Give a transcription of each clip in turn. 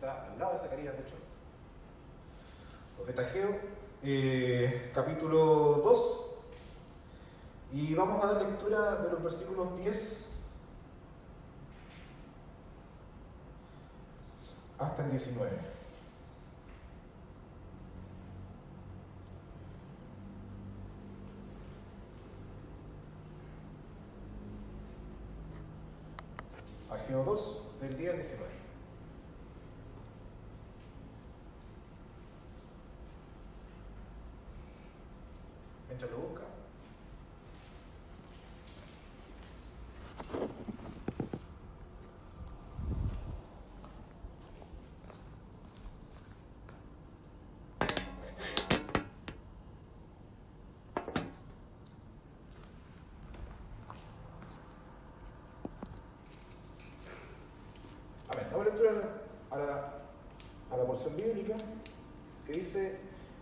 está al lado de Zacarías, de hecho. Profeta Ageo, capítulo 2. Y vamos a dar lectura de los versículos 10 hasta el 19. Ageo 2, del día 19. Mientras lo busca. Damos lectura a la porción bíblica que dice: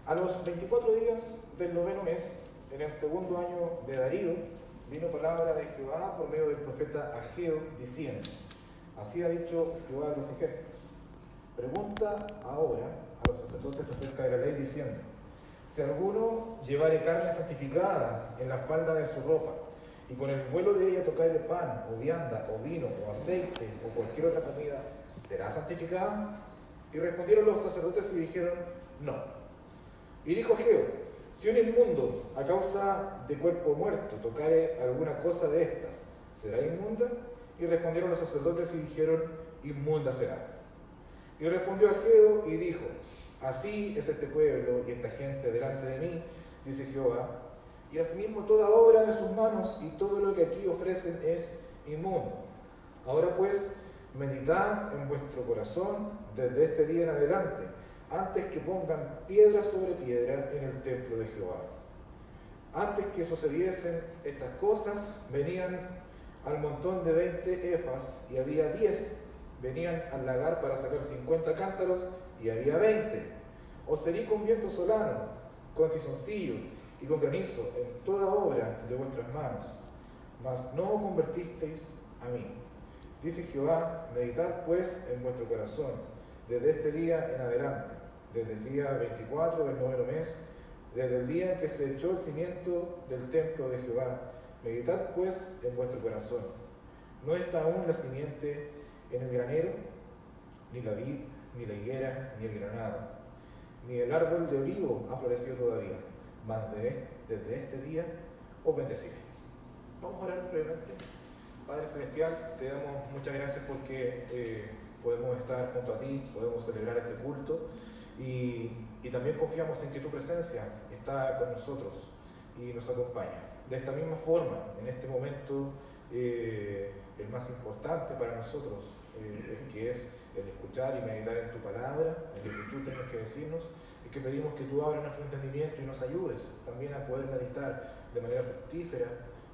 a los 24 días del noveno mes, en el segundo año de Darío, vino palabra de Jehová por medio del profeta Ageo, diciendo: así ha dicho Jehová de los ejércitos. Pregunta ahora a los sacerdotes acerca de la ley, diciendo: si alguno llevare carne santificada en la falda de su ropa, y con el vuelo de ella tocare pan, o vianda, o vino, o aceite, o cualquier otra comida, ¿será santificada? Y respondieron los sacerdotes y dijeron: no. Y dijo Ageo: si un inmundo, a causa de cuerpo muerto, tocare alguna cosa de estas, ¿será inmunda? Y respondieron los sacerdotes y dijeron: inmunda será. Y respondió Ageo y dijo: así es este pueblo y esta gente delante de mí, dice Jehová, y asimismo toda obra de sus manos y todo lo que aquí ofrecen es inmundo. Ahora pues, meditad en vuestro corazón desde este día en adelante, antes que pongan piedra sobre piedra en el templo de Jehová. Antes que sucediesen estas cosas, venían al montón de 20 efas, y había 10. Venían al lagar para sacar 50 cántaros, y había 20. Os herí con viento solano, con tizoncillo y con granizo en toda obra de vuestras manos, mas no os convertisteis a mí. Dice Jehová: meditad pues en vuestro corazón desde este día en adelante, desde el día 24 del noveno mes, desde el día en que se echó el cimiento del templo de Jehová. Meditad pues en vuestro corazón. No está aún la simiente en el granero, ni la vid, ni la higuera, ni el granado, ni el árbol de olivo ha florecido todavía, mas desde este día os bendeciré. Vamos a orar brevemente. Padre Celestial, te damos muchas gracias porque podemos estar junto a ti, podemos celebrar este culto y también confiamos en que tu presencia está con nosotros y nos acompaña. De esta misma forma, en este momento, el más importante para nosotros, que es el escuchar y meditar en tu palabra, en lo que tú tienes que decirnos, y que pedimos que tú abras nuestro entendimiento y nos ayudes también a poder meditar de manera fructífera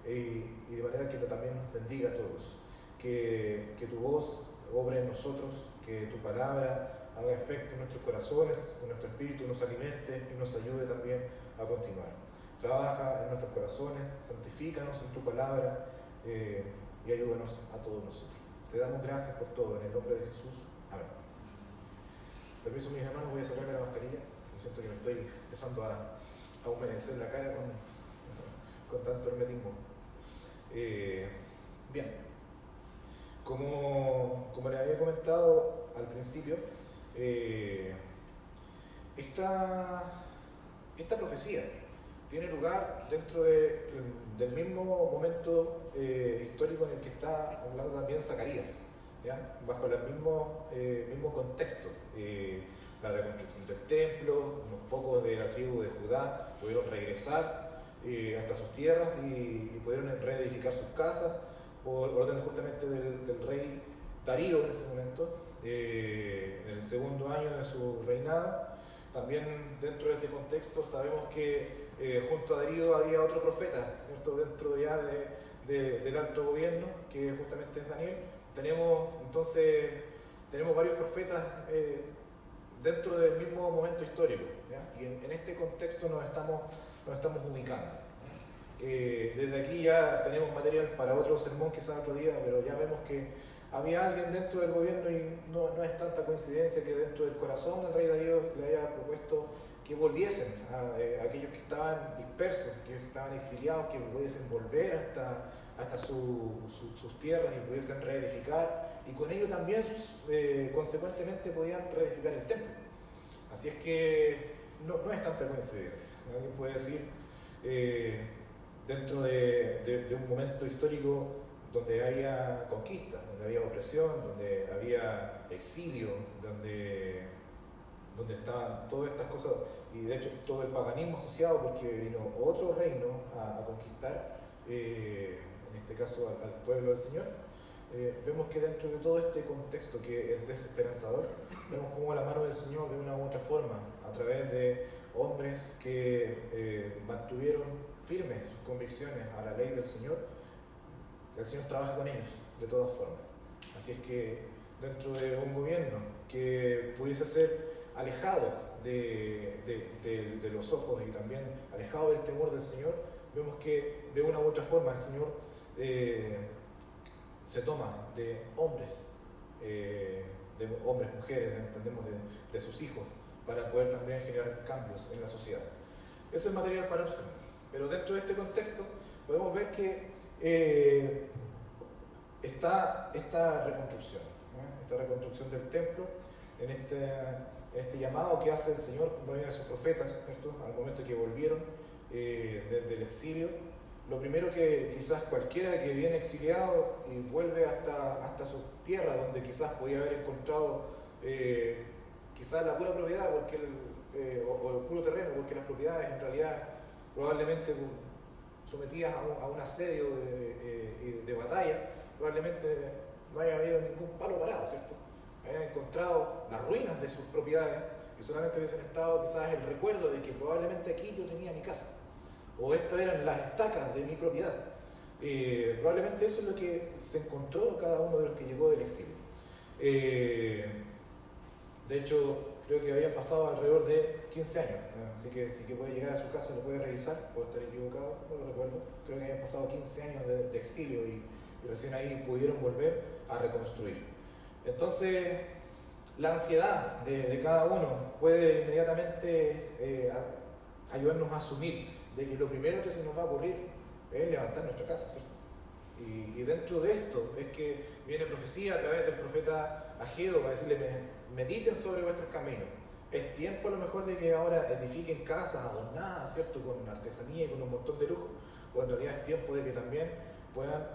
y de manera que también nos bendiga a todos. Que tu voz obre en nosotros, que tu palabra haga efecto en nuestros corazones, en nuestro espíritu, nos alimente y nos ayude también a continuar. Trabaja en nuestros corazones, santifícanos en tu palabra y ayúdanos a todos nosotros. Te damos gracias por todo, en el nombre de Jesús. Amén. Permiso, mis hermanos, voy a sacarme la mascarilla. Yo siento que me estoy empezando a humedecer la cara con tanto hermetismo. Bien, como les había comentado al principio, esta profecía tiene lugar dentro del mismo momento histórico en el que está hablando también Zacarías, ¿ya? Bajo el mismo contexto. La reconstrucción del templo, unos pocos de la tribu de Judá pudieron regresar hasta sus tierras y pudieron reedificar sus casas por orden justamente del rey Darío en ese momento, en el segundo año de su reinado. También dentro de ese contexto sabemos que junto a Darío había otro profeta, ¿cierto? Dentro ya del alto gobierno, que justamente es Daniel. Tenemos varios profetas dentro del mismo momento histórico, ¿ya? Y en este contexto nos estamos ubicando. Desde aquí ya tenemos material para otro sermón, quizás otro día, pero ya vemos que había alguien dentro del gobierno, y no es tanta coincidencia que dentro del corazón del rey Darío le haya propuesto que volviesen a aquellos que estaban dispersos, aquellos que estaban exiliados, que pudiesen volver hasta sus tierras y pudiesen reedificar, y con ello también consecuentemente podían reedificar el templo. Así es que no es tanta coincidencia. Alguien puede decir, dentro de un momento histórico donde había conquista, donde había opresión, donde había exilio, donde estaban todas estas cosas, y de hecho todo el paganismo asociado, porque vino otro reino a conquistar, en este caso al pueblo del Señor. Vemos que dentro de todo este contexto que es desesperanzador, vemos cómo la mano del Señor de una u otra forma, a través de hombres que mantuvieron firmes sus convicciones a la ley del Señor, el Señor trabaja con ellos de todas formas. Así es que dentro de un gobierno que pudiese ser alejado de los ojos y también alejado del temor del Señor, vemos que de una u otra forma el Señor se toma de hombres, mujeres, entendemos, de sus hijos, para poder también generar cambios en la sociedad. Eso es material para otro sermón. Pero dentro de este contexto podemos ver que está esta reconstrucción, ¿no? Esta reconstrucción del templo, en este llamado que hace el Señor por medio de sus profetas, ¿cierto? Al momento que volvieron desde el exilio. Lo primero que quizás cualquiera que viene exiliado y vuelve hasta sus tierras, donde quizás podía haber encontrado quizás la pura propiedad o el puro terreno, porque las propiedades en realidad probablemente sometidas a un asedio de batalla, probablemente no haya habido ningún palo parado, ¿cierto? Hayan encontrado las ruinas de sus propiedades y solamente hubiesen estado quizás el recuerdo de que probablemente aquí yo tenía mi casa, o estas eran las estacas de mi propiedad. Probablemente eso es lo que se encontró cada uno de los que llegó del exilio. De hecho, creo que habían pasado alrededor de 15 años, ¿no? Así que si puede llegar a su casa lo puede revisar, puedo estar equivocado, no lo recuerdo. Creo que habían pasado 15 años de exilio y recién ahí pudieron volver a reconstruir. Entonces, la ansiedad de cada uno puede inmediatamente ayudarnos a asumir de que lo primero que se nos va a ocurrir es levantar nuestra casa, ¿cierto? Y dentro de esto es que viene profecía a través del profeta Ageo para decirle: mediten sobre vuestros caminos. Es tiempo a lo mejor de que ahora edifiquen casas adornadas, ¿cierto? Con artesanía y con un montón de lujo, o en realidad es tiempo de que también puedan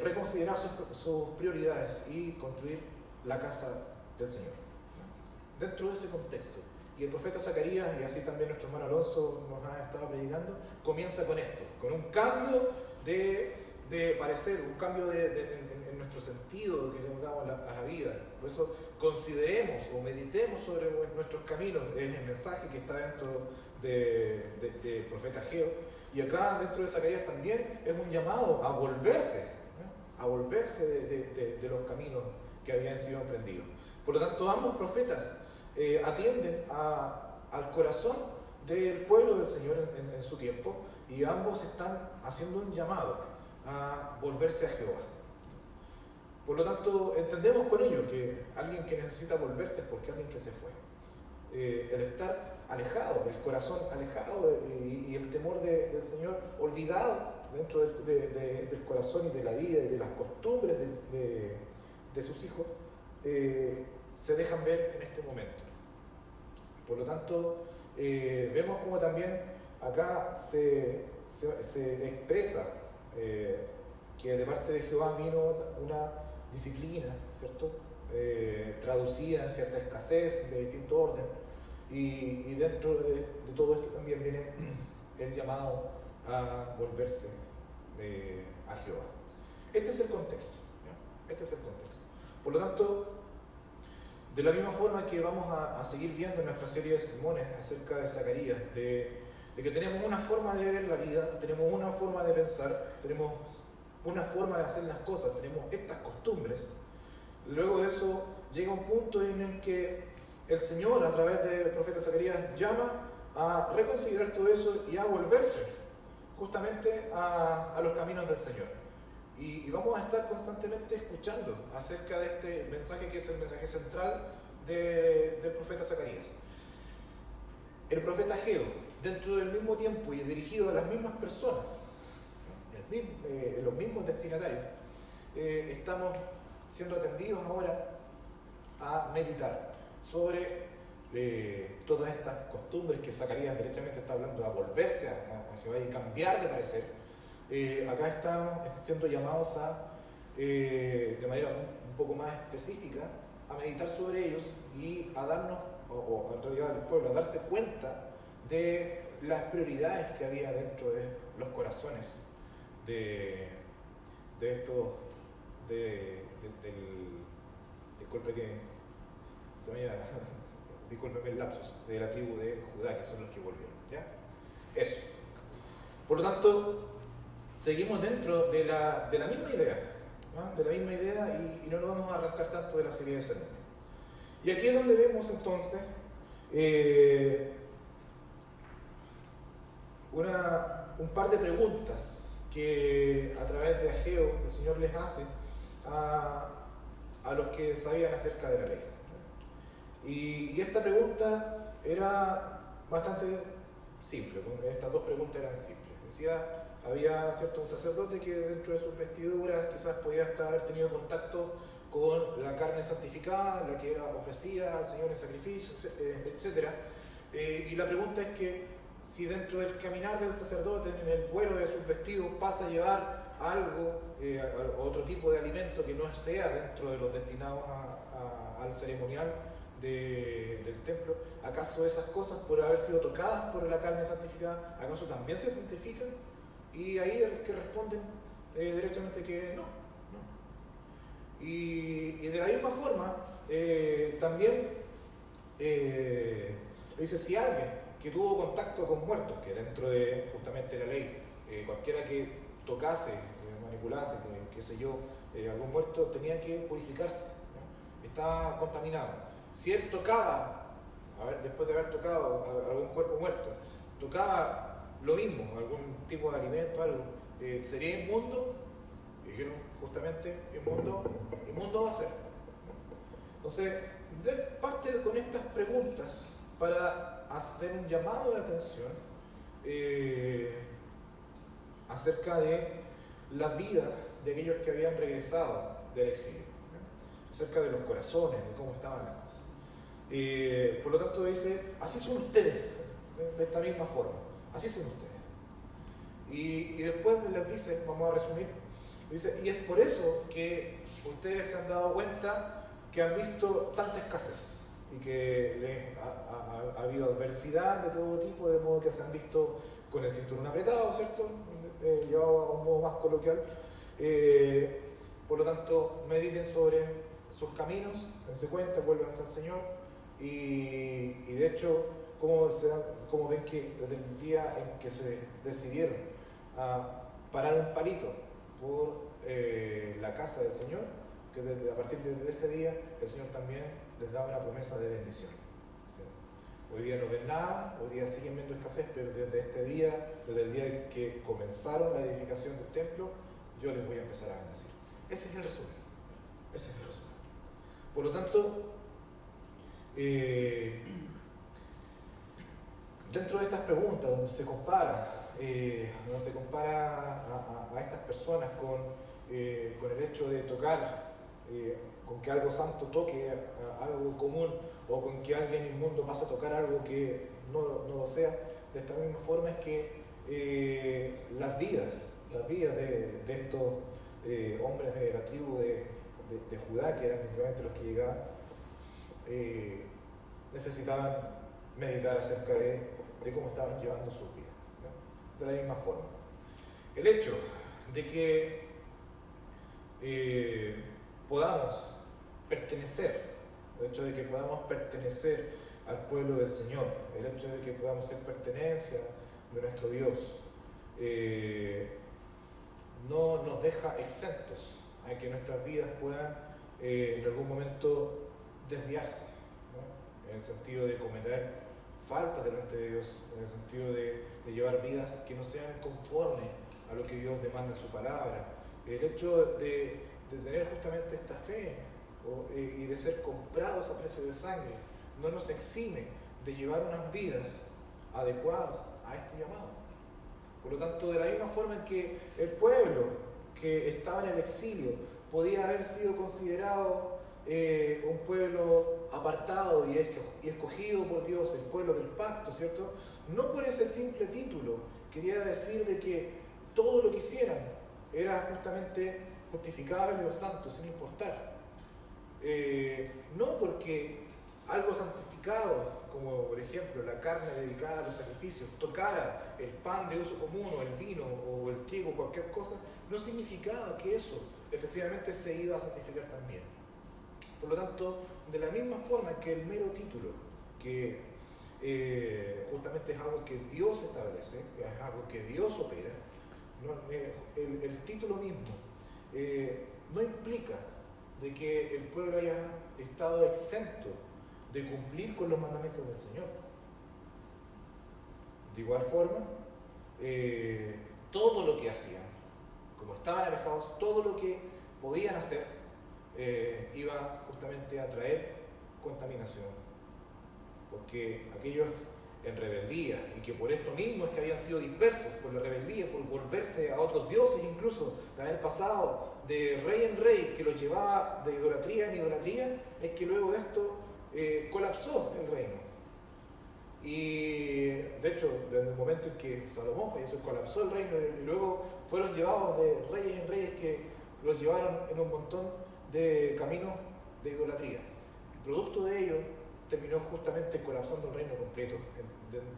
reconsiderar sus prioridades y construir la casa del Señor, ¿no? Dentro de ese contexto. Y el profeta Zacarías, y así también nuestro hermano Alonso nos ha estado predicando, comienza con esto, con un cambio de parecer, un cambio en nuestro sentido que le damos a la vida. Por eso consideremos o meditemos sobre nuestros caminos, es el mensaje que está dentro del profeta Ageo. Y acá dentro de Zacarías también es un llamado a volverse, ¿no? A volverse de los caminos que habían sido emprendidos. Por lo tanto, ambos profetas atienden al corazón del pueblo del Señor en su tiempo, y ambos están haciendo un llamado a volverse a Jehová. Por lo tanto, entendemos con ello que alguien que necesita volverse es porque alguien que se fue. El estar alejado, el corazón alejado y el temor del Señor olvidado dentro del corazón y de la vida y de las costumbres de sus hijos, se dejan ver en este momento. Por lo tanto, vemos como también acá se expresa que de parte de Jehová vino una disciplina, ¿cierto? Traducida en cierta escasez de distinto orden, y dentro de todo esto también viene el llamado a volverse a Jehová. Este es el contexto, ¿ya? Este es el contexto. Por lo tanto, de la misma forma que vamos a seguir viendo en nuestra serie de sermones acerca de Zacarías, de que tenemos una forma de ver la vida, tenemos una forma de pensar, tenemos una forma de hacer las cosas, tenemos estas costumbres. Luego de eso llega un punto en el que el Señor, a través del profeta Zacarías, llama a reconsiderar todo eso y a volverse justamente a los caminos del Señor. y vamos a estar constantemente escuchando acerca de este mensaje que es el mensaje central del profeta Zacarías. El profeta Ageo, dentro del mismo tiempo y dirigido a las mismas personas, los mismos destinatarios, estamos siendo atendidos ahora a meditar sobre todas estas costumbres que Zacarías derechamente está hablando, a volverse a Jehová y cambiar de parecer. Acá estamos siendo llamados de manera un poco más específica, a meditar sobre ellos y a darnos, o en realidad al pueblo, a darse cuenta de las prioridades que había dentro de los corazones de estos, disculpe que se me haya, discúlpeme el lapsus, de la tribu de Judá, que son los que volvieron, ¿ya? Eso. Por lo tanto, seguimos dentro de la misma idea, ¿no? De la misma idea y no nos vamos a arrancar tanto de la serie de sermones. Y aquí es donde vemos entonces un par de preguntas que a través de Ageo el Señor les hace a los que sabían acerca de la ley. Y esta pregunta era bastante simple, estas dos preguntas eran simples. Decía, había un sacerdote que dentro de sus vestiduras quizás podía haber tenido contacto con la carne santificada, la que era ofrecida al Señor en sacrificios, etc. Y la pregunta es que si dentro del caminar del sacerdote, en el vuelo de sus vestidos, pasa a llevar algo, otro tipo de alimento que no sea dentro de los destinados al ceremonial del templo, ¿acaso esas cosas, por haber sido tocadas por la carne santificada, acaso también se santifican? Y ahí es que responden derechamente que no. Y de la misma forma, también dice, si alguien que tuvo contacto con muertos, que dentro de justamente la ley, cualquiera que tocase, manipulase, qué sé yo, algún muerto, tenía que purificarse, ¿no? Estaba contaminado. Si él tocaba, después de haber tocado algún cuerpo muerto, tocaba lo mismo, algún tipo de alimento, algo, ¿sería inmundo? Y dijeron, justamente, inmundo va a ser. Entonces, parte con estas preguntas para hacer un llamado de atención acerca de la vida de aquellos que habían regresado del exilio, ¿no? Acerca de los corazones, de cómo estaban las cosas. Por lo tanto dice, así son ustedes, de esta misma forma, así son ustedes. Y después les dice, vamos a resumir, dice, y es por eso que ustedes se han dado cuenta que han visto tanta escasez y que ha habido adversidad de todo tipo, de modo que se han visto con el cinturón apretado, ¿cierto? Llevado a un modo más coloquial. Por lo tanto, mediten sobre sus caminos, dense cuenta, vuélvanse al Señor y de hecho, como ven que desde el día en que se decidieron a parar un palito por la casa del Señor, que a partir de ese día el Señor también les da una promesa de bendición. ¿Sí? Hoy día no ven nada, hoy día siguen viendo escasez, pero desde este día, desde el día que comenzaron la edificación del templo, yo les voy a empezar a bendecir. Ese es el resumen. Ese es el resumen. Por lo tanto, dentro de estas preguntas, donde se compara a estas personas con el hecho de tocar, con que algo santo toque algo común, o con que alguien inmundo pase a tocar algo que no lo sea, de esta misma forma es que las vidas de estos hombres de la tribu de Judá, que eran principalmente los que llegaban, necesitaban meditar acerca de cómo estaban llevando sus vidas, ¿no? De la misma forma. El hecho de que podamos pertenecer, el hecho de que podamos pertenecer al pueblo del Señor, el hecho de que podamos ser pertenencia de nuestro Dios, no nos deja exentos a que nuestras vidas puedan en algún momento desviarse, ¿no? En el sentido de cometer faltas delante de Dios, en el sentido de llevar vidas que no sean conformes a lo que Dios demanda en su palabra, El hecho de tener justamente esta fe y de ser comprados a precio de sangre no nos exime de llevar unas vidas adecuadas a este llamado. Por lo tanto, de la misma forma en que el pueblo que estaba en el exilio podía haber sido considerado un pueblo apartado y escogido por Dios, el pueblo del pacto, ¿cierto? No por ese simple título quería decir de que todo lo que hicieran era justamente justificable o santo, sin importar. No porque algo santificado, como por ejemplo la carne dedicada a los sacrificios, tocara el pan de uso común o el vino o el trigo, cualquier cosa, no significaba que eso efectivamente se iba a santificar también. Por lo tanto, de la misma forma que el mero título, que justamente es algo que Dios establece, es algo que Dios opera, el título mismo no implica de que el pueblo haya estado exento de cumplir con los mandamientos del Señor. De igual forma, todo lo que hacían, como estaban alejados, todo lo que podían hacer iba justamente a traer contaminación, porque aquellos en rebeldía, y que por esto mismo es que habían sido dispersos por la rebeldía, por volverse a otros dioses, incluso de haber pasado de rey en rey que los llevaba de idolatría en idolatría, es que luego esto colapsó el reino. Y de hecho, desde el momento en que Salomón falleció, colapsó el reino, y luego fueron llevados de reyes en reyes que los llevaron en un montón de caminos de idolatría. El producto de ello terminó justamente colapsando el reino completo.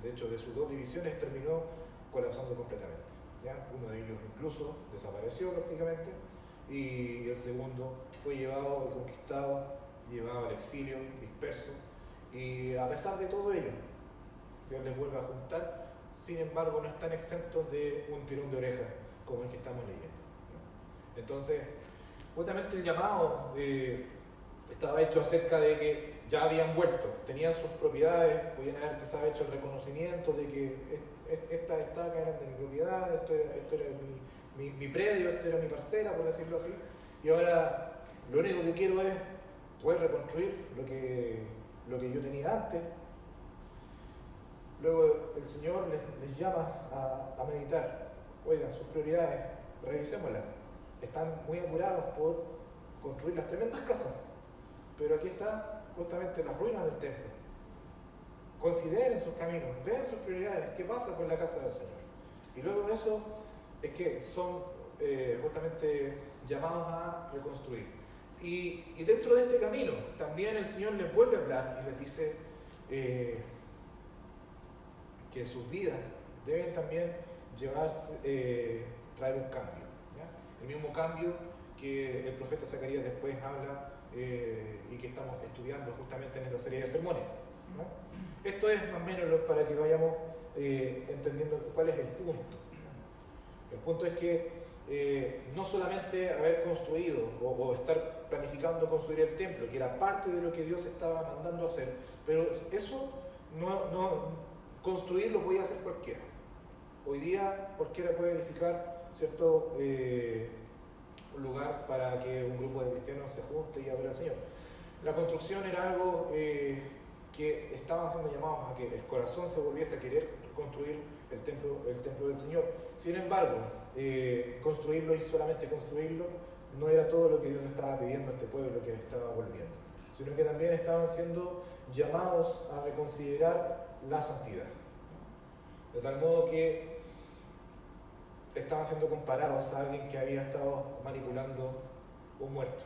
De hecho, de sus dos divisiones terminó colapsando completamente. ¿Ya? Uno de ellos incluso desapareció prácticamente, y el segundo fue llevado y conquistado, llevado al exilio, disperso. Y a pesar de todo ello, Dios les vuelve a juntar. Sin embargo, no están exentos de un tirón de orejas como el que estamos leyendo, ¿no? Entonces, justamente el llamado estaba hecho acerca de que ya habían vuelto, tenían sus propiedades, podían haber quizás hecho el reconocimiento de que estas estacas eran de mi propiedad, esto era mi predio, esto era mi parcela, por decirlo así, y ahora lo único que quiero es poder reconstruir lo que yo tenía antes. Luego el Señor les llama a meditar. Oigan, sus prioridades, revisémoslas. Están muy apurados por construir las tremendas casas, pero aquí está justamente las ruinas del templo. Consideren sus caminos, vean sus prioridades, qué pasa con la casa del Señor. Y luego de eso es que son justamente llamados a reconstruir. Y dentro de este camino también el Señor les vuelve a hablar y les dice que sus vidas deben también traer un cambio, ¿ya? El mismo cambio que el profeta Zacarías después habla y que estamos estudiando justamente en esta serie de sermones, ¿no? Esto es más o menos para que vayamos entendiendo cuál es el punto. El punto es que no solamente haber construido o estar planificando construir el templo, que era parte de lo que Dios estaba mandando hacer, pero eso construirlo podía hacer cualquiera. Hoy día cualquiera puede edificar cierto lugar para que un grupo de cristianos se junte y adore al Señor. La construcción era algo que estaban siendo llamados a que el corazón se volviese a querer construir el templo del Señor. Sin embargo, construirlo y solamente construirlo no era todo lo que Dios estaba pidiendo a este pueblo que estaba volviendo, sino que también estaban siendo llamados a reconsiderar la santidad. De tal modo que estaban siendo comparados a alguien que había estado manipulando un muerto.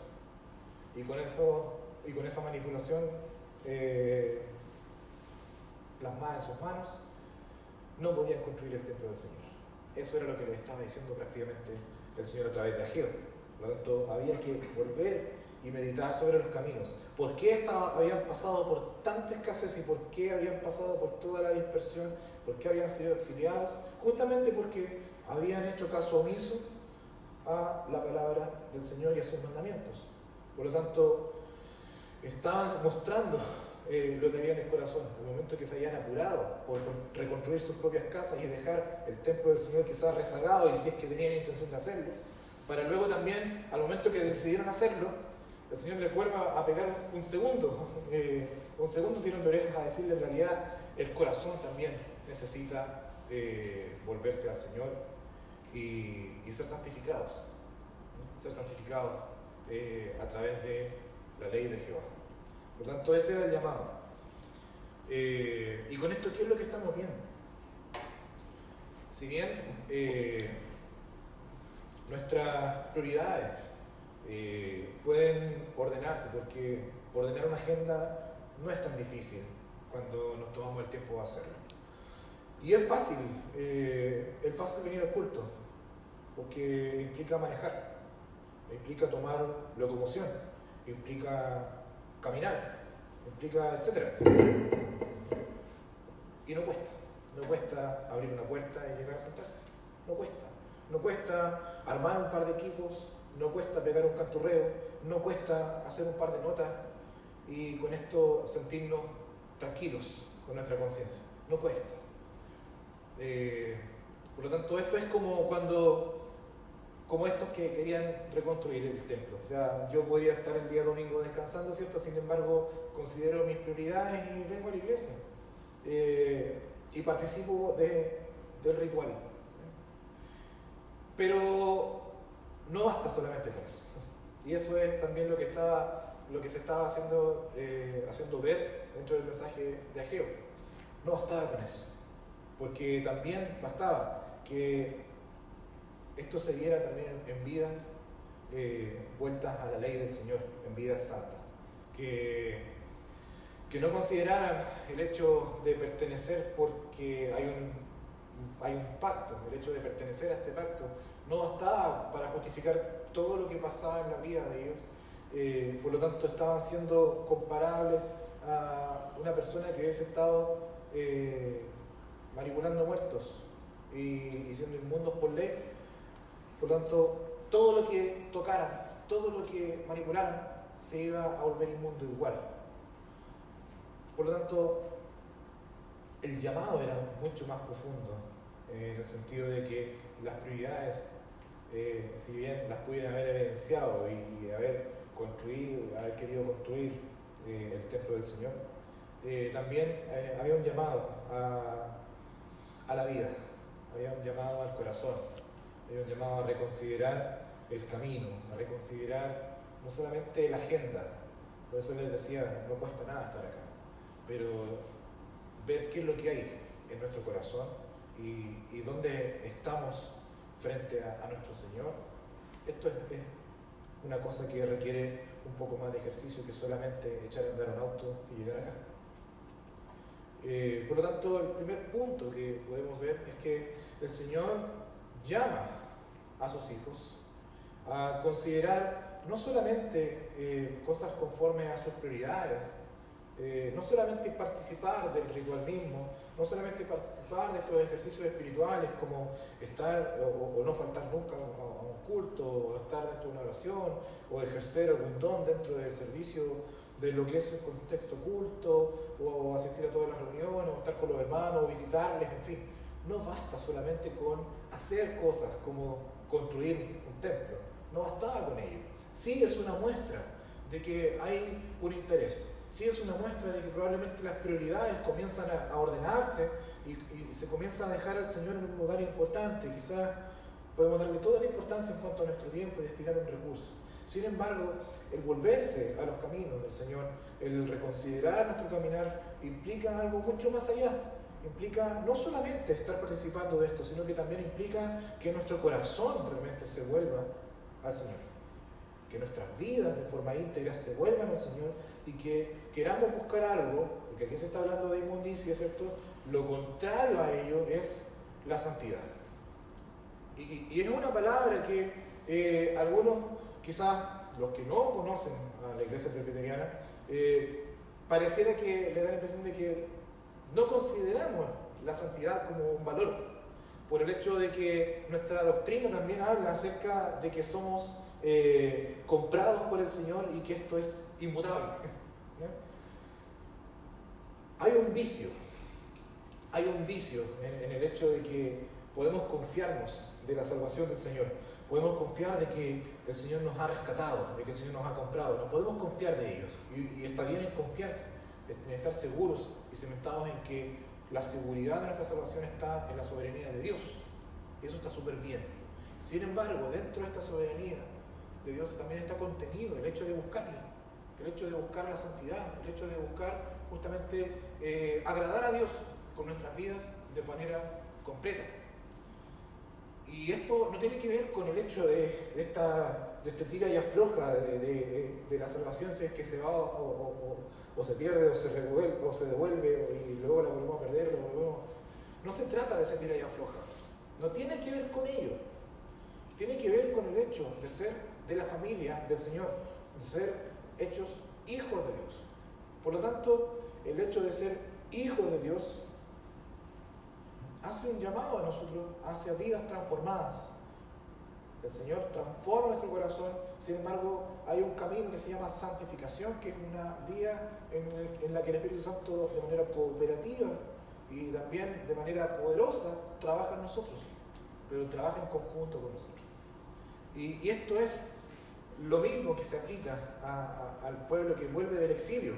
Y con esa manipulación plasmada en sus manos, no podían construir el templo del Señor. Eso era lo que les estaba diciendo prácticamente el Señor a través de Ageo. Por lo tanto, había que volver y meditar sobre los caminos. ¿Por qué habían pasado por tanta escasez y por qué habían pasado por toda la dispersión? ¿Por qué habían sido exiliados? Justamente porque habían hecho caso omiso a la palabra del Señor y a sus mandamientos. Por lo tanto, estaban mostrando lo que había en el corazón. En el momento que se habían apurado por reconstruir sus propias casas y dejar el templo del Señor quizás rezagado, y si es que tenían intención de hacerlo, para luego también, al momento que decidieron hacerlo, el Señor les vuelva a pegar un segundo tirón de orejas, a decirle en realidad el corazón también necesita volverse al Señor y ser santificados, ¿no? Ser santificados a través de la ley de Jehová. Por lo tanto, ese era el llamado. Y con esto, ¿qué es lo que estamos viendo? Si bien nuestras prioridades pueden ordenarse, porque ordenar una agenda no es tan difícil cuando nos tomamos el tiempo de hacerlo. Y es fácil venir al culto, porque implica manejar, implica tomar locomoción, implica caminar, implica etc. Y no cuesta abrir una puerta y llegar a sentarse, no cuesta armar un par de equipos, no cuesta pegar un canturreo, no cuesta hacer un par de notas y con esto sentirnos tranquilos con nuestra conciencia, no cuesta. Por lo tanto, esto es como estos que querían reconstruir el templo. O sea, yo podía estar el día domingo descansando, ¿cierto? Sin embargo, considero mis prioridades y vengo a la iglesia y participo del ritual. Pero no basta solamente con eso. Y eso es también lo que se estaba haciendo ver dentro del mensaje de Ageo. No bastaba con eso, porque también bastaba que esto se viera también en vidas vueltas a la ley del Señor, en vidas santas, que no consideraran el hecho de pertenecer porque hay un pacto, el hecho de pertenecer a este pacto no bastaba para justificar todo lo que pasaba en la vida de ellos. Por lo tanto, estaban siendo comparables a una persona que hubiese estado manipulando muertos y siendo inmundos por ley. Por lo tanto, todo lo que tocaran, todo lo que manipularan, se iba a volver inmundo igual. Por lo tanto, el llamado era mucho más profundo, en el sentido de que las prioridades, si bien las pudieran haber evidenciado y haber querido construir el templo del Señor, también había un llamado a la vida, había un llamado al corazón, había un llamado a reconsiderar el camino, a reconsiderar no solamente la agenda. Por eso les decía, no cuesta nada estar acá, pero ver qué es lo que hay en nuestro corazón y dónde estamos frente a nuestro Señor. Esto es una cosa que requiere un poco más de ejercicio que solamente echar a andar un auto y llegar acá. Por lo tanto, el primer punto que podemos ver es que el Señor llama a sus hijos a considerar no solamente cosas conforme a sus prioridades, no solamente participar del ritual mismo, no solamente participar de estos ejercicios espirituales como estar o no faltar nunca a un culto, o estar dentro de una oración, o ejercer algún don dentro del servicio de lo que es el contexto culto, o asistir a todas las reuniones, o estar con los hermanos, o visitarles, en fin. No basta solamente con hacer cosas como construir un templo, no bastaba con ello. Sí es una muestra de que hay un interés, sí es una muestra de que probablemente las prioridades comienzan a ordenarse y se comienza a dejar al Señor en un lugar importante. Quizás podemos darle toda la importancia en cuanto a nuestro tiempo y destinar un recurso. Sin embargo, el volverse a los caminos del Señor, el reconsiderar nuestro caminar, implica algo mucho más allá. Implica no solamente estar participando de esto, sino que también implica que nuestro corazón realmente se vuelva al Señor. Que nuestras vidas de forma íntegra se vuelvan al Señor y que queramos buscar algo, porque aquí se está hablando de inmundicia, ¿cierto? Lo contrario a ello es la santidad. Y es una palabra que algunos, quizás los que no conocen a la iglesia presbiteriana, pareciera que le da la impresión de que no consideramos la santidad como un valor, por el hecho de que nuestra doctrina también habla acerca de que somos comprados por el Señor y que esto es inmutable. Hay un vicio en el hecho de que podemos confiarnos de la salvación del Señor. podemos confiar de que el Señor nos ha rescatado, de que el Señor nos ha comprado. No podemos confiar de ellos. Y está bien en confiarse, en estar seguros y cimentados en que la seguridad de nuestra salvación está en la soberanía de Dios. Y eso está súper bien. Sin embargo, dentro de esta soberanía de Dios también está contenido el hecho de buscarle, el hecho de buscar la santidad, el hecho de buscar justamente agradar a Dios con nuestras vidas de manera completa. Y esto no tiene que ver con el hecho de este tira y afloja de la salvación, si es que se va o se pierde o se devuelve y luego la volvemos a perder. No se trata de ese tira y afloja. No tiene que ver con ello. Tiene que ver con el hecho de ser de la familia del Señor, de ser hechos hijos de Dios. Por lo tanto, el hecho de ser hijos de Dios hace un llamado a nosotros hacia vidas transformadas. El Señor transforma nuestro corazón, sin embargo, hay un camino que se llama santificación, que es una vía en la que el Espíritu Santo de manera cooperativa y también de manera poderosa trabaja en nosotros, pero trabaja en conjunto con nosotros. Y esto es lo mismo que se aplica al pueblo que vuelve del exilio.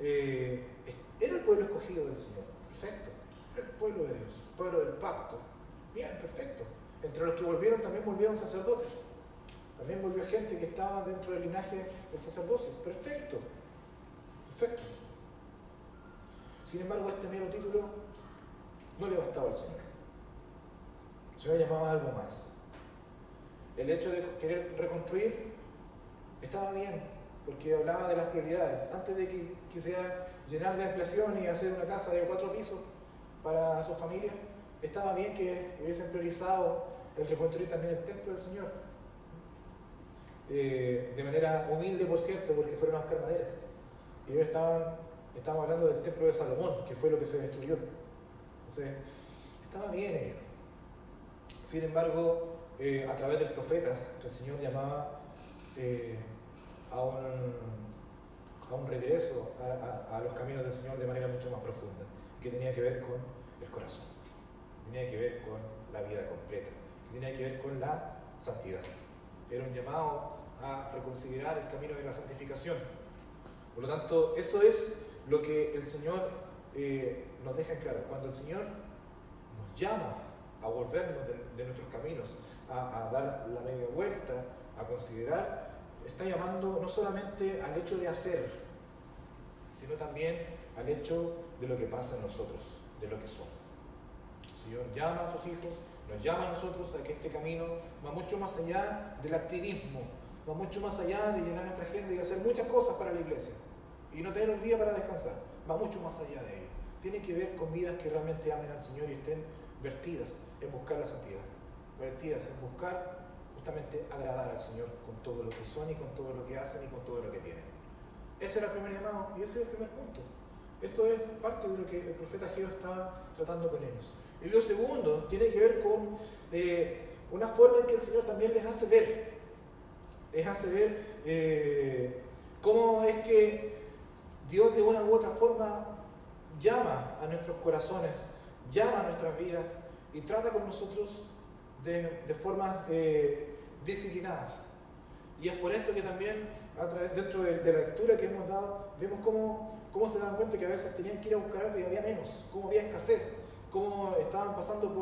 Era el pueblo escogido del Señor, perfecto. El pueblo de Dios, el pueblo del pacto. Bien, perfecto. Entre los que volvieron también volvieron sacerdotes. También volvió gente que estaba dentro del linaje del sacerdocio. Perfecto. Perfecto. Sin embargo, este mero título no le bastaba al Señor. El Señor llamaba a algo más. El hecho de querer reconstruir estaba bien, porque hablaba de las prioridades. Antes de que quisieran llenar de ampliación y hacer una casa de 4 pisos para su familia, estaba bien que hubiesen priorizado el reconstruir también el templo del Señor. De manera humilde, por cierto, porque fueron a buscar madera. Y ellos estaban hablando del templo de Salomón, que fue lo que se destruyó. Entonces, estaba bien ello. Sin embargo, a través del profeta, el Señor llamaba a un regreso a los caminos del Señor de manera mucho más profunda, que tenía que ver con el corazón, tenía que ver con la vida completa, tenía que ver con la santidad. Era un llamado a reconsiderar el camino de la santificación. Por lo tanto, eso es lo que el Señor nos deja en claro. Cuando el Señor nos llama a volvernos de nuestros caminos, a dar la media vuelta, a considerar, está llamando no solamente al hecho de hacer, sino también al hecho de lo que pasa en nosotros, de lo que somos. El Señor llama a sus hijos, nos llama a nosotros a que este camino va mucho más allá del activismo, va mucho más allá de llenar nuestra agenda y hacer muchas cosas para la iglesia y no tener un día para descansar, va mucho más allá de ello. Tiene que ver con vidas que realmente amen al Señor y estén vertidas en buscar la santidad, vertidas en buscar justamente agradar al Señor con todo lo que son y con todo lo que hacen y con todo lo que tienen. Ese era el primer llamado y ese es el primer punto. Esto es parte de lo que el profeta Ageo está tratando con ellos. Y lo segundo tiene que ver con una forma en que el Señor también les hace ver. Les hace ver cómo es que Dios de una u otra forma llama a nuestros corazones, llama a nuestras vidas y trata con nosotros de formas disciplinadas. Y es por esto que también, dentro de la lectura que hemos dado, vemos cómo se dan cuenta que a veces tenían que ir a buscar algo y había menos, cómo había escasez, cómo estaban pasando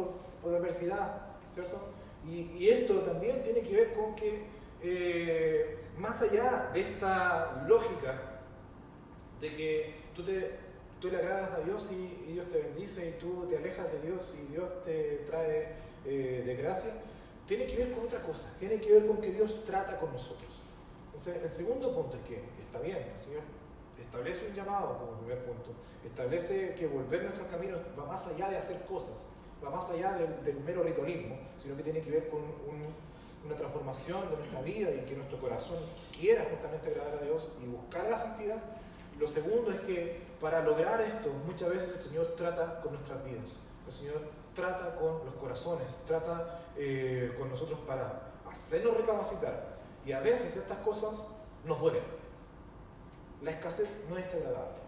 por adversidad, ¿cierto? Y esto también tiene que ver con que, más allá de esta lógica de que tú le agradas a Dios y Dios te bendice y tú te alejas de Dios y Dios te trae desgracia, tiene que ver con otra cosa, tiene que ver con que Dios trata con nosotros. Entonces, el segundo punto es que está bien, el Señor establece un llamado como primer punto, establece que volver nuestros caminos va más allá de hacer cosas, va más allá del mero ritualismo, sino que tiene que ver con una transformación de nuestra vida y que nuestro corazón quiera justamente agradar a Dios y buscar la santidad. Lo segundo es que para lograr esto, muchas veces el Señor trata con nuestras vidas, el Señor trata con los corazones, trata con nosotros para hacernos recapacitar. Y a veces estas cosas nos duelen. La escasez no es agradable.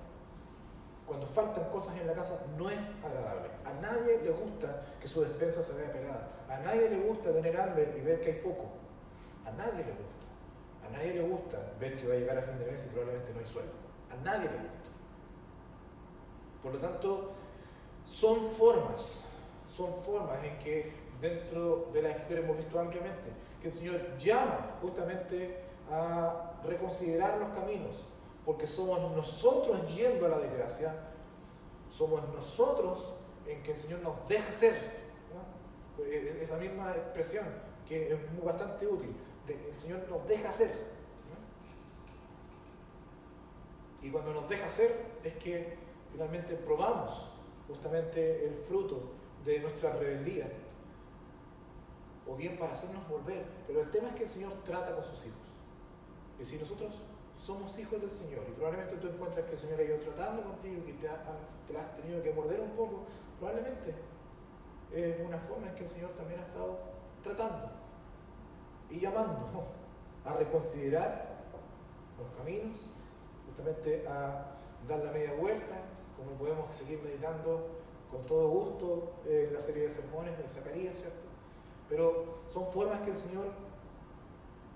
cuando faltan cosas en la casa, no es agradable. A nadie le gusta que su despensa se vea pelada. A nadie le gusta tener hambre y ver que hay poco. A nadie le gusta. A nadie le gusta ver que va a llegar a fin de mes y probablemente no hay sueldo. A nadie le gusta. Por lo tanto, son formas en que dentro de la Escritura hemos visto ampliamente que el Señor llama justamente a reconsiderar los caminos, porque somos nosotros yendo a la desgracia, somos nosotros en que el Señor nos deja ser, ¿no? Esa misma expresión que es bastante útil, el Señor nos deja ser, ¿no? Y cuando nos deja ser es que finalmente probamos justamente el fruto de nuestra rebeldía, o bien para hacernos volver. Pero el tema es que el Señor trata con sus hijos. Y si nosotros somos hijos del Señor, y probablemente tú encuentras que el Señor ha ido tratando contigo y te la has tenido que morder un poco, probablemente es una forma en que el Señor también ha estado tratando y llamando a reconsiderar los caminos, justamente a dar la media vuelta, como podemos seguir meditando con todo gusto en la serie de sermones de Zacarías, ¿cierto? Pero son formas que el Señor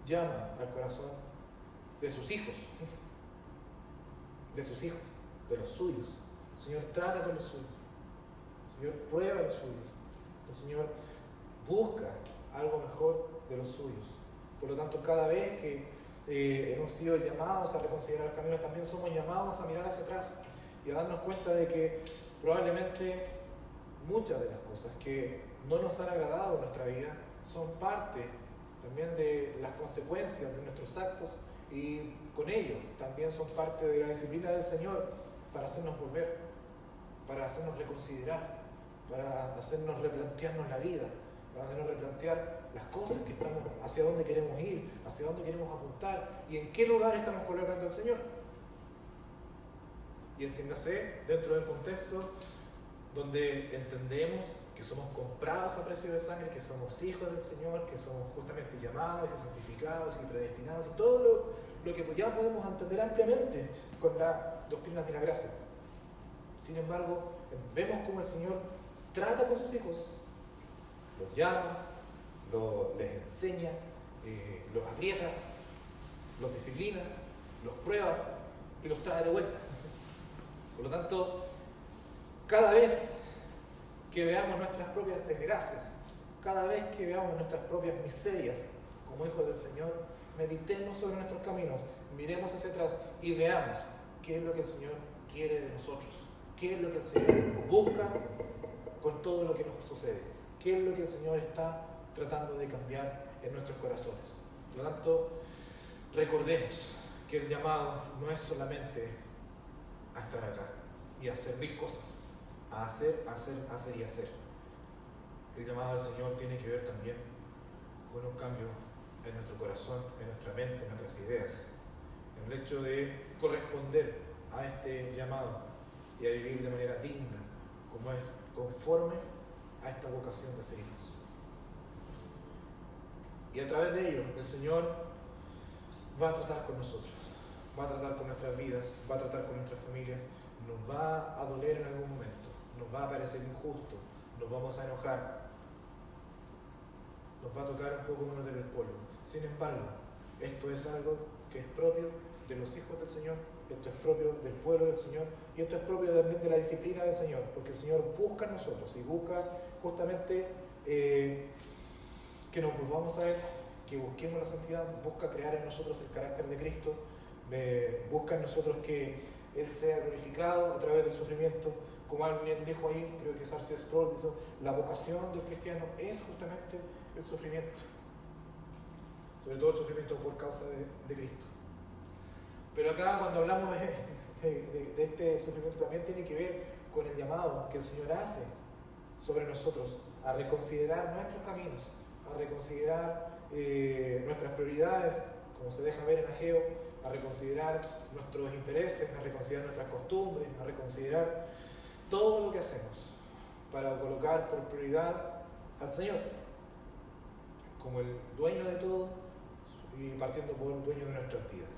llama al corazón de sus hijos, de los suyos. El Señor trata con los suyos, el Señor prueba los suyos, el Señor busca algo mejor de los suyos. Por lo tanto, cada vez que hemos sido llamados a reconsiderar caminos, también somos llamados a mirar hacia atrás y a darnos cuenta de que probablemente muchas de las cosas que no nos han agradado en nuestra vida son parte también de las consecuencias de nuestros actos, y con ello también son parte de la disciplina del Señor para hacernos volver, para hacernos reconsiderar, para hacernos replantearnos la vida, para hacernos replantear las cosas que estamos, hacia dónde queremos ir, hacia dónde queremos apuntar y en qué lugar estamos colocando al Señor. Y entiéndase dentro del contexto donde entendemos que somos comprados a precio de sangre, que somos hijos del Señor, que somos justamente llamados y santificados y predestinados, y todo lo que ya podemos entender ampliamente con las doctrinas de la gracia. Sin embargo, vemos cómo el Señor trata con sus hijos, los llama, les enseña, los aprieta, los disciplina, los prueba y los trae de vuelta. Por lo tanto, cada vez que veamos nuestras propias desgracias, cada vez que veamos nuestras propias miserias como hijos del Señor, meditemos sobre nuestros caminos, miremos hacia atrás y veamos qué es lo que el Señor quiere de nosotros, qué es lo que el Señor busca con todo lo que nos sucede, qué es lo que el Señor está tratando de cambiar en nuestros corazones. Por lo tanto, recordemos que el llamado no es solamente a estar acá y a hacer mil cosas, a hacer y hacer. El llamado del Señor tiene que ver también con un cambio en nuestro corazón, en nuestra mente, en nuestras ideas, en el hecho de corresponder a este llamado y a vivir de manera digna, como es, conforme a esta vocación de ser hijos. Y a través de ello, el Señor va a tratar con nosotros, va a tratar con nuestras vidas, va a tratar con nuestras familias, nos va a doler en algún momento, nos va a parecer injusto, nos vamos a enojar, nos va a tocar un poco menos del polvo. Sin embargo, esto es algo que es propio de los hijos del Señor, esto es propio del pueblo del Señor, y esto es propio también de la disciplina del Señor, porque el Señor busca en nosotros y busca justamente que nos volvamos a Él, que busquemos la santidad, busca crear en nosotros el carácter de Cristo, busca en nosotros que Él sea glorificado a través del sufrimiento. Como alguien dijo ahí, creo que es R.C. Sproul, dice, la vocación del cristiano es justamente el sufrimiento, sobre todo el sufrimiento por causa de Cristo. Pero acá cuando hablamos de este sufrimiento también tiene que ver con el llamado que el Señor hace sobre nosotros a reconsiderar nuestros caminos, a reconsiderar nuestras prioridades, como se deja ver en Ageo, a reconsiderar nuestros intereses, a reconsiderar nuestras costumbres, a reconsiderar todo lo que hacemos para colocar por prioridad al Señor como el dueño de todo y partiendo por el dueño de nuestras vidas.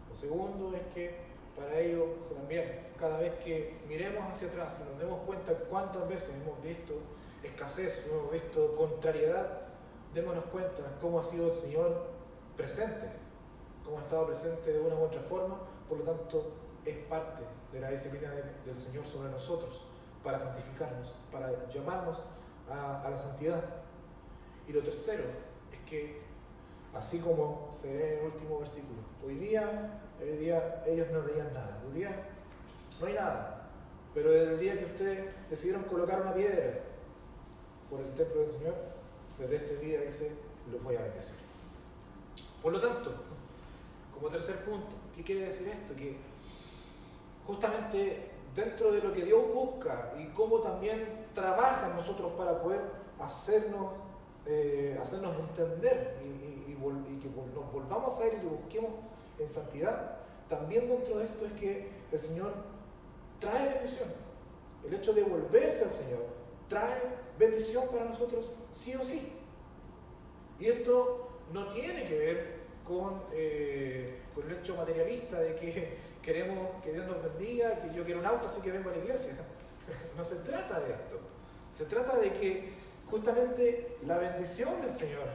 Lo segundo es que para ello también, cada vez que miremos hacia atrás y nos demos cuenta cuántas veces hemos visto escasez, hemos visto contrariedad, démonos cuenta cómo ha sido el Señor presente, cómo ha estado presente de una u otra forma, por lo tanto es parte de la disciplina del Señor sobre nosotros, para santificarnos, para llamarnos a la santidad. Y lo tercero es que, así como se ve en el último versículo, hoy día ellos no veían nada, hoy día no hay nada, pero desde el día que ustedes decidieron colocar una piedra por el templo del Señor, desde este día dice, los voy a bendecir. Por lo tanto, como tercer punto, ¿qué quiere decir esto? Que justamente dentro de lo que Dios busca y cómo también trabaja en nosotros para poder hacernos entender y que nos volvamos a Él y lo busquemos en santidad, también dentro de esto es que el Señor trae bendición. El hecho de volverse al Señor trae bendición para nosotros sí o sí. Y esto no tiene que ver con el hecho materialista de que queremos que Dios nos bendiga, que yo quiero un auto así que vengo a la iglesia. No se trata de esto. Se trata de que justamente la bendición del Señor,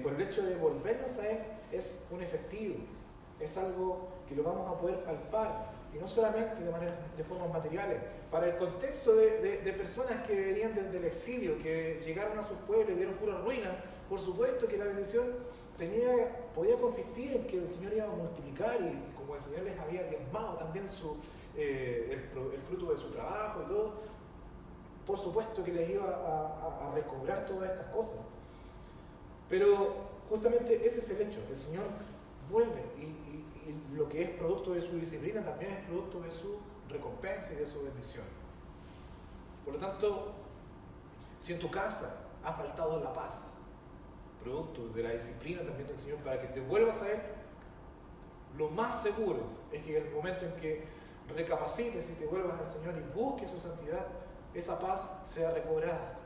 por el hecho de volvernos a Él, es un efectivo, es algo que lo vamos a poder palpar, y no solamente de formas materiales. Para el contexto de personas que venían desde el exilio, que llegaron a sus pueblos y vieron pura ruina, por supuesto que la bendición podía consistir en que el Señor iba a multiplicar, y como el Señor les había diezmado también el fruto de su trabajo y todo, por supuesto que les iba a recobrar todas estas cosas. Pero justamente ese es el hecho, el Señor vuelve y lo que es producto de su disciplina también es producto de su recompensa y de su bendición. Por lo tanto, si en tu casa ha faltado la paz, producto de la disciplina también del Señor, para que te vuelvas a Él, lo más seguro es que en el momento en que recapacites y te vuelvas al Señor y busques su santidad, esa paz sea recobrada,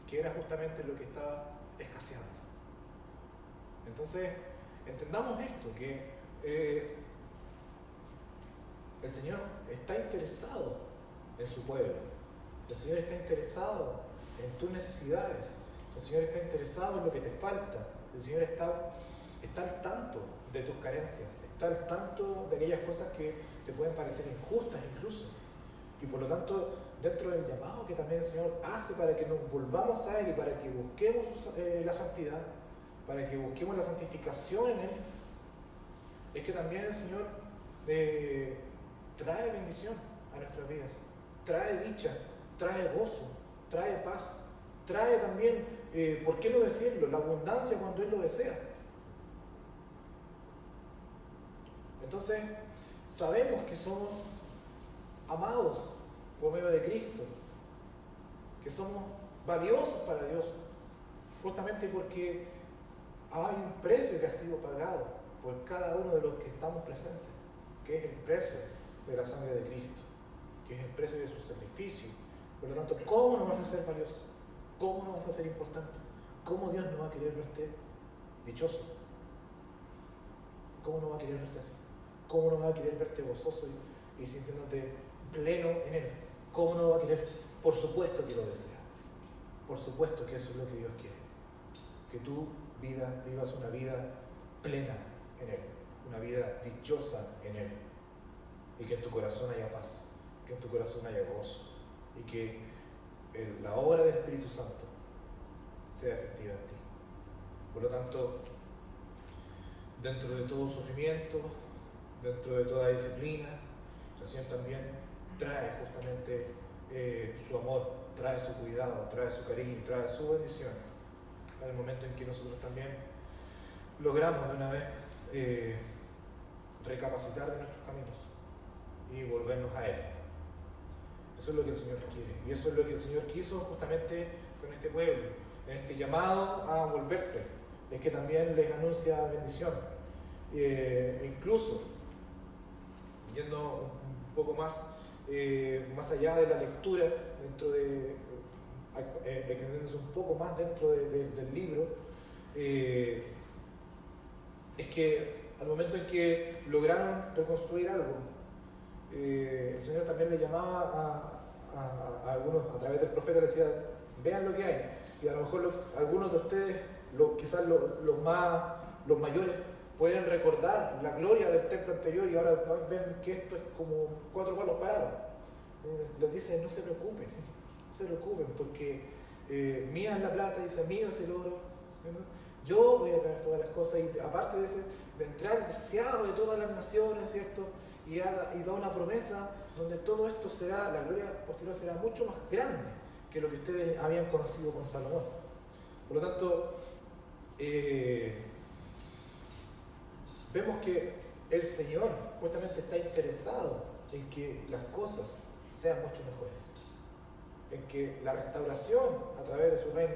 que era justamente lo que estaba escaseando. Entonces, entendamos esto, que el Señor está interesado en su pueblo, el Señor está interesado en tus necesidades, el Señor está interesado en lo que te falta, el Señor está al tanto de tus carencias, está al tanto de aquellas cosas que te pueden parecer injustas incluso. Y por lo tanto, dentro del llamado que también el Señor hace para que nos volvamos a Él y para que busquemos la santidad, para que busquemos la santificación en Él, es que también el Señor trae bendición a nuestras vidas, trae dicha, trae gozo, trae paz, trae también, ¿por qué no decirlo?, la abundancia cuando Él lo desea. Entonces, sabemos que somos amados por medio de Cristo, que somos valiosos para Dios, justamente porque hay un precio que ha sido pagado por cada uno de los que estamos presentes, que es el precio de la sangre de Cristo, que es el precio de su sacrificio. Por lo tanto, ¿cómo no vas a ser valioso? ¿Cómo no vas a ser importante? ¿Cómo Dios no va a querer verte dichoso? ¿Cómo no va a querer verte así? ¿Cómo no va a querer verte gozoso y sintiéndote pleno en Él? ¿Cómo no va a querer? Por supuesto que lo desea. Por supuesto que eso es lo que Dios quiere. Que tú vivas una vida plena en Él, una vida dichosa en Él, y que en tu corazón haya paz, que en tu corazón haya gozo, y que la obra del Espíritu Santo sea efectiva en ti. Por lo tanto, dentro de todo sufrimiento, dentro de toda disciplina, el Señor también trae justamente su amor, trae su cuidado, trae su cariño, trae su bendición, en el momento en que nosotros también logramos de una vez recapacitar de nuestros caminos y volvernos a Él. Eso es lo que el Señor quiere, y eso es lo que el Señor quiso justamente con este pueblo, en este llamado a volverse, es que también les anuncia bendición. Incluso, yendo un poco más allá de la lectura, extendiéndose un poco más dentro del libro, es que al momento en que lograron reconstruir algo, el Señor también le llamaba a algunos, a través del profeta, le decía, vean lo que hay. Y a lo mejor algunos de ustedes, quizás los mayores, pueden recordar la gloria del templo anterior y ahora ven que esto es como 4 palos parados. Les dice, no se preocupen, porque mía es la plata, dice, mío es el oro. Yo voy a traer todas las cosas y aparte de ese, vendrá el deseado de todas las naciones, ¿cierto? Y da una promesa donde todo esto será, la gloria posterior será mucho más grande que lo que ustedes habían conocido con Salomón. Por lo tanto, vemos que el Señor justamente está interesado en que las cosas sean mucho mejores, en que la restauración a través de su reino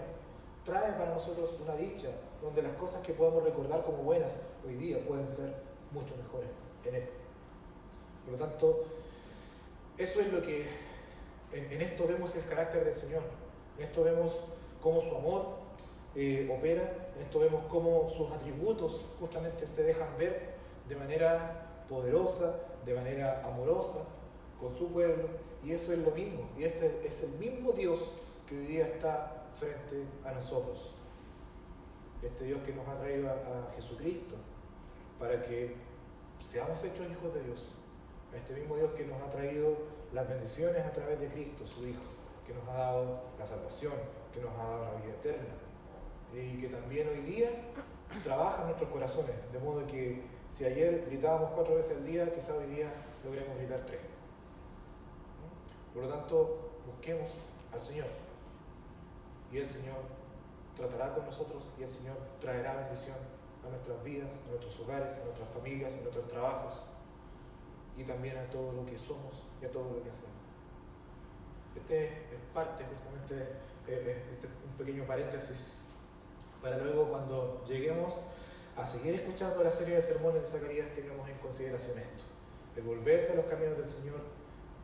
trae para nosotros una dicha, donde las cosas que podemos recordar como buenas hoy día pueden ser mucho mejores en Él. Por lo tanto, eso es lo que en esto vemos el carácter del Señor, en esto vemos cómo su amor opera, en esto vemos cómo sus atributos justamente se dejan ver de manera poderosa, de manera amorosa con su pueblo, y eso es lo mismo, y ese es el mismo Dios que hoy día está frente a nosotros. Este Dios que nos ha traído a Jesucristo para que seamos hechos hijos de Dios. Este mismo Dios que nos ha traído las bendiciones a través de Cristo, su Hijo, que nos ha dado la salvación, que nos ha dado la vida eterna, y que también hoy día trabaja en nuestros corazones, de modo que si ayer gritábamos 4 veces al día, quizá hoy día logremos gritar 3. Por lo tanto, busquemos al Señor, y el Señor tratará con nosotros, y el Señor traerá bendición a nuestras vidas, a nuestros hogares, a nuestras familias, a nuestros trabajos, y también a todo lo que somos y a todo lo que hacemos. Este es parte justamente, un pequeño paréntesis, para luego cuando lleguemos a seguir escuchando la serie de sermones de Zacarías tengamos en consideración esto. El volverse a los caminos del Señor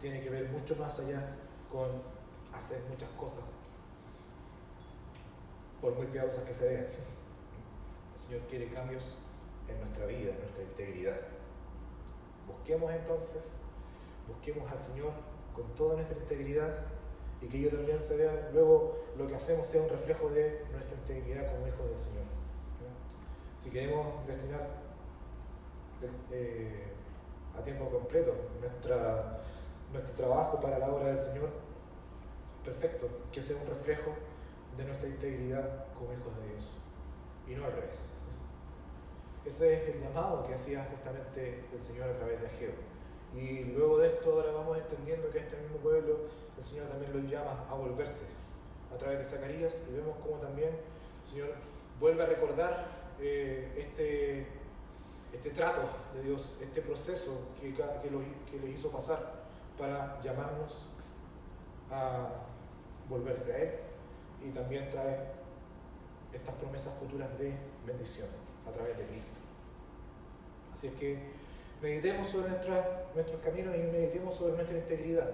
tiene que ver mucho más allá con hacer muchas cosas, por muy piadosas que se vean. El Señor quiere cambios en nuestra vida, en nuestra integridad. Busquemos entonces, busquemos al Señor con toda nuestra integridad y que ello también se vea, luego lo que hacemos sea un reflejo de nuestra integridad como hijos del Señor. Si queremos destinar a tiempo completo nuestro trabajo para la obra del Señor, perfecto, que sea un reflejo de nuestra integridad como hijos de Dios y no al revés. Ese es el llamado que hacía justamente el Señor a través de Ageo. Y luego de esto ahora vamos entendiendo que este mismo pueblo, el Señor también los llama a volverse a través de Zacarías, y vemos cómo también el Señor vuelve a recordar este trato de Dios, este proceso que les hizo pasar para llamarnos a volverse a Él, y también trae estas promesas futuras de bendición a través de Cristo. Así es que meditemos sobre nuestros caminos y meditemos sobre nuestra integridad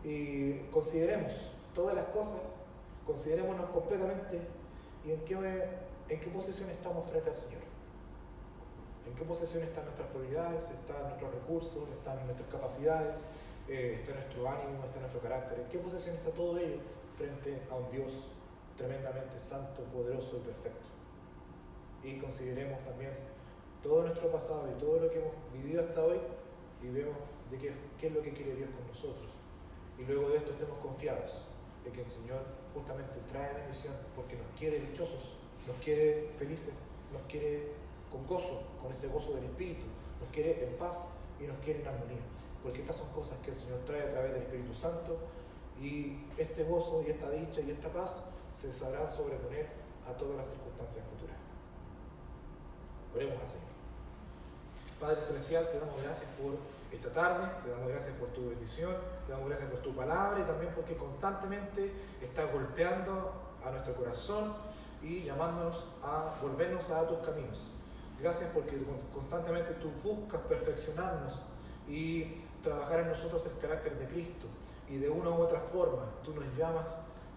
y consideremos todas las cosas, considerémonos completamente y en qué posición estamos frente al Señor. En qué posición están nuestras prioridades, están nuestros recursos, están nuestras capacidades, está nuestro ánimo, está nuestro carácter. En qué posición está todo ello frente a un Dios tremendamente santo, poderoso y perfecto. Y consideremos también todo nuestro pasado y todo lo que hemos vivido hasta hoy y vemos de qué es lo que quiere Dios con nosotros. Y luego de esto estemos confiados de que el Señor justamente trae bendición porque nos quiere dichosos, nos quiere felices, nos quiere con gozo, con ese gozo del Espíritu, nos quiere en paz y nos quiere en armonía. Porque estas son cosas que el Señor trae a través del Espíritu Santo, y este gozo y esta dicha y esta paz se sabrán sobreponer a todas las circunstancias futuras. Oremos al Señor. Padre Celestial, te damos gracias por esta tarde, te damos gracias por tu bendición, te damos gracias por tu palabra y también porque constantemente estás golpeando a nuestro corazón y llamándonos a volvernos a tus caminos. Gracias porque constantemente tú buscas perfeccionarnos y trabajar en nosotros el carácter de Cristo, y de una u otra forma tú nos llamas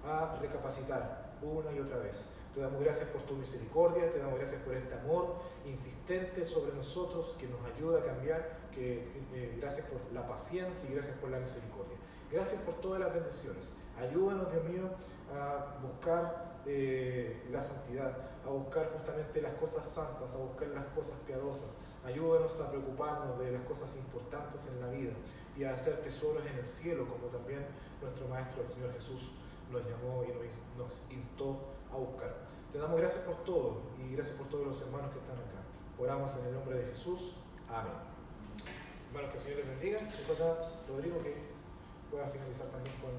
a recapacitar, una y otra vez. Te damos gracias por tu misericordia, te damos gracias por este amor insistente sobre nosotros que nos ayuda a cambiar, gracias por la paciencia y gracias por la misericordia. Gracias por todas las bendiciones. Ayúdanos, Dios mío, a buscar la santidad, a buscar justamente las cosas santas, a buscar las cosas piadosas. Ayúdanos a preocuparnos de las cosas importantes en la vida y a hacer tesoros en el cielo, como también nuestro Maestro, el Señor Jesús, nos llamó y nos instó a buscar. Te damos gracias por todo y gracias por todos los hermanos que están acá. Oramos en el nombre de Jesús. Amén. Hermanos, que el Señor les bendiga. Se toca Rodrigo que pueda finalizar también con